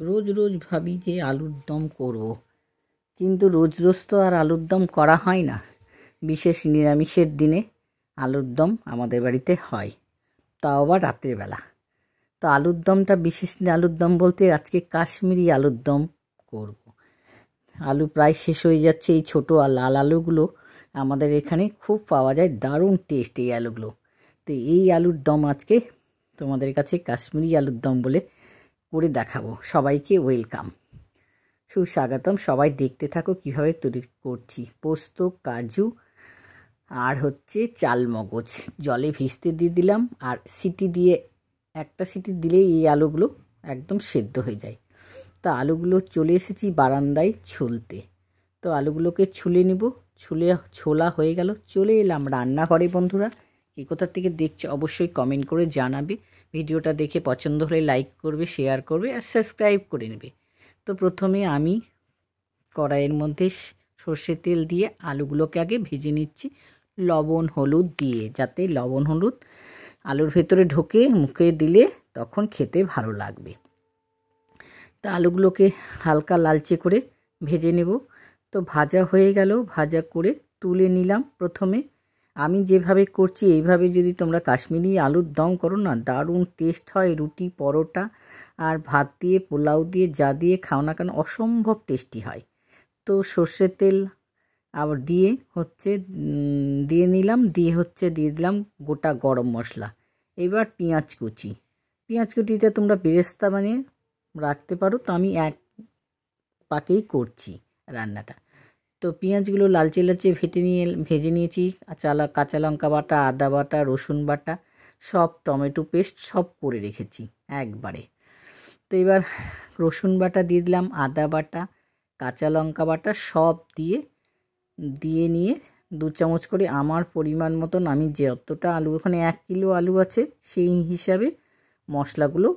রোজ রোজ ভাবি যে আলুর দম করব, কিন্তু রোজ রোজ তো আর আলুর দম করা হয় না। বিশেষ নিরামিষের দিনে আলুর দম আমাদের বাড়িতে হয়, তাও আবার রাতের বেলা। তো আলুর দমটা বিশেষ আলুর দম বলতে আজকে কাশ্মীরি আলুর দম করব। আলু প্রায় শেষ হয়ে যাচ্ছে। এই ছোটো লাল আলুগুলো আমাদের এখানে খুব পাওয়া যায়, দারুণ টেস্ট এই আলুগুলো। তো এই আলুর দম আজকে তোমাদের কাছে কাশ্মীরি আলুর দম বলে করে দেখাবো। সবাইকে ওয়েলকাম, সুস্বাগতম। সবাই দেখতে থাকো কিভাবে তৈরি করছি। পোস্ত, কাজু আর চালমগজ জলে ভিজতে দিয়ে দিলাম, আর সিটি দিয়ে একটা সিটি দিলেই এই আলুগুলো একদম সেদ্ধ হয়ে যায়। তো আলুগুলো চলে এসেছি বারান্দায় ছুলতে। তো আলুগুলোকে ছুলে নিব। ছোলা হয়ে গেল, চলে এলাম রান্নাঘরে। বন্ধুরা, কে কোথা থেকে দেখছো অবশ্যই কমেন্ট করে জানাবে। ভিডিওটা দেখে পছন্দ হলে লাইক করবে, শেয়ার করবে আর সাবস্ক্রাইব করে নেবে। তো প্রথমে আমি কড়াইয়ের মধ্যে সর্ষের তেল দিয়ে আলুগুলোকে আগে ভেজে নিচ্ছি, লবণ হলুদ দিয়ে, যাতে লবণ হলুদ আলুর ভেতরে ঢোকে, মুখে দিলে তখন খেতে ভালো লাগবে। তা আলুগুলোকে হালকা লালচে করে ভেজে নেব। তো ভাজা হয়ে গেল, ভাজা করে তুলে নিলাম। প্রথমে আমি যেভাবে করছি এইভাবে যদি তোমরা কাশ্মীরি আলুর দম করো না, দারুণ টেস্ট হয়। রুটি, পরোটা আর ভাত দিয়ে, পোলাও দিয়ে, যা দিয়ে খাও না কেন অসম্ভব টেস্টি হয়। তো সর্ষের তেল আবার দিয়ে নিলাম, দিয়ে দিলাম গোটা গরম মশলা। এবার পেঁয়াজ কুচিটা তোমরা বেরেস্তা বানিয়ে রাখতে পারো, তো আমি এক পাকেই করছি রান্নাটা। তো পেঁয়াজগুলো লালচে লালচে ভেজে নিয়েছি। কাঁচা লঙ্কা বাটা, আদা বাটা, রসুন বাটা, সব টমেটো পেস্ট সব করে রেখেছি একবারে। তো এবার রসুন বাটা দিয়ে দিলাম, আদা বাটা, কাঁচা লঙ্কা বাটা সব দিয়ে নিয়ে 2 চামচ করে আমার পরিমাণ মতন, আমি যতটা আলু, ওখানে 1 কিলো আলু আছে সেই হিসাবে মশলাগুলো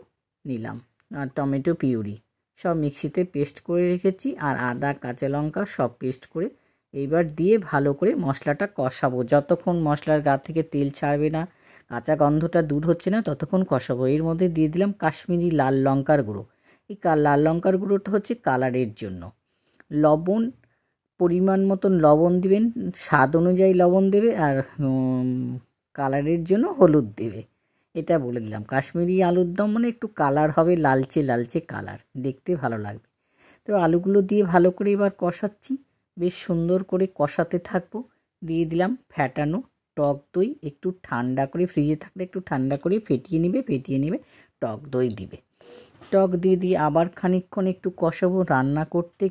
নিলাম। আর টমেটো পিউরি সব মিক্সিতে পেস্ট করে রেখেছি, আর আদা কাঁচা লঙ্কা সব পেস্ট করে এইবার দিয়ে ভালো করে মশলাটা কষাবো। যতক্ষণ মশলার গা থেকে তেল ছাড়বে না, কাঁচা গন্ধটা দূর হচ্ছে না, ততক্ষণ কষাবো। এর মধ্যে দিয়ে দিলাম কাশ্মীরি লাল লঙ্কার গুঁড়ো। এই লাল লঙ্কার গুঁড়োটা হচ্ছে কালারের জন্য। লবণ পরিমাণ মতন লবণ দিবেন, স্বাদ অনুযায়ী লবণ দেবে, আর কালারের জন্য হলুদ দেবে। এটা বলে দিলাম। কাশ্মীরি আলুর দম মানে একটু কালার হবে, লালচে লালচে কালার, দেখতে ভালো লাগবে। তো আলুগুলো দিয়ে ভালো করে এবার কষাচ্ছি, বেশ সুন্দর করে কষাতে থাকবো। দিয়ে দিলাম ফ্যাটানো টক দই, একটু ঠান্ডা করে, ফ্রিজে থাকলে একটু ঠান্ডা করে ফেটিয়ে নেবে, টক দই দিবে। টক দিয়ে আবার খানিকক্ষণ একটু কষাবো। রান্না করতে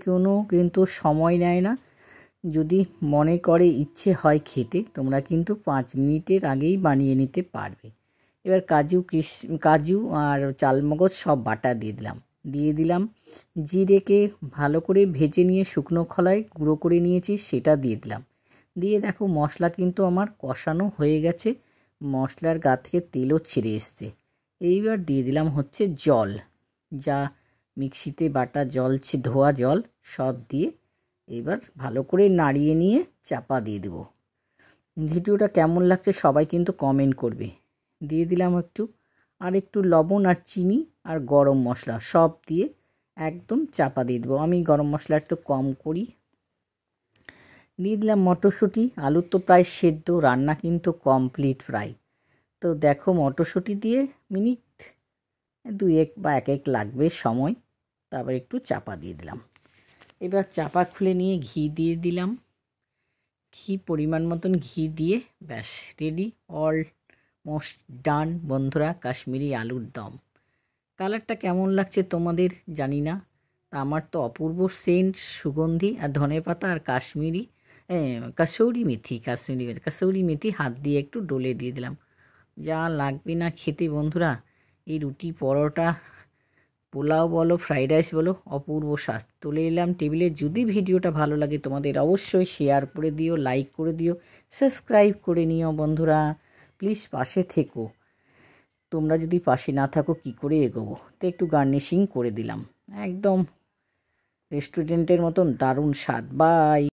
কিন্তু সময় নেয় না। যদি মনে করে ইচ্ছে হয় খেতে, তোমরা কিন্তু 5 মিনিটের আগেই বানিয়ে নিতে পারবে। এবার কাজু আর চালমগজ সব বাটা দিয়ে দিলাম। জিরেকে ভালো করে ভেজে নিয়ে শুকনো খোলায় গুঁড়ো করে নিয়েছি, সেটা দিয়ে দিলাম। দিয়ে দেখো মশলা কিন্তু আমার কষানো হয়ে গেছে, মশলার গা থেকে তেলও ছেড়ে এসছে। এইবার দিয়ে দিলাম জল, যা মিক্সিতে বাটা জল, ধোয়া জল সব দিয়ে এবার ভালো করে নাড়িয়ে নিয়ে চাপা দিয়ে দেবো। ভিডিওটা কেমন লাগছে সবাই কিন্তু কমেন্ট করবে। দিয়ে দিলাম একটু লবণ আর চিনি আর গরম মশলা সব দিয়ে একদম চাপা দিয়ে দেবো। আমি গরম মশলা একটু কম করি। দিয়ে দিলাম মটরশুঁটি। আলু তো প্রায় সেদ্ধ, রান্না কিন্তু কমপ্লিট প্রায়। তো দেখো মটরশুঁটি দিয়ে মিনিট 2-1 বা 1 লাগবে সময়। তারপর একটু চাপা দিয়ে দিলাম। এবার চাপা খুলে নিয়ে ঘি দিয়ে দিলাম। পরিমাণ মতন ঘি দিয়ে ব্যাস রেডি, অলমোস্ট ডান বন্ধুরা, কাশ্মীরি আলুর দম। কালারটা কেমন লাগছে তোমাদের জানি না, তা আমার তো অপূর্ব সেন্ট, সুগন্ধি, আর ধনেপাতা আর কাসৌরি মেথি হাত দিয়ে একটু ডলে দিয়ে দিলাম। যা লাগবে না খেতে বন্ধুরা, এই রুটি, পরোটা, পোলাও বলো, ফ্রাইড রাইস বলো, অপূর্ব স্বাদ। তুলে এলাম টেবিলে। যদি ভিডিওটা ভালো লাগে তোমাদের অবশ্যই শেয়ার করে দিও, লাইক করে দিও, সাবস্ক্রাইব করে নিও বন্ধুরা। প্লিজ পাশে থেকো। তোমরা যদি পাশে না থাকো কি করে এগোবো। তো একটু গার্নিশিং করে দিলাম, একদম রেস্টুরেন্টের মতন দারুণ স্বাদ। বাই।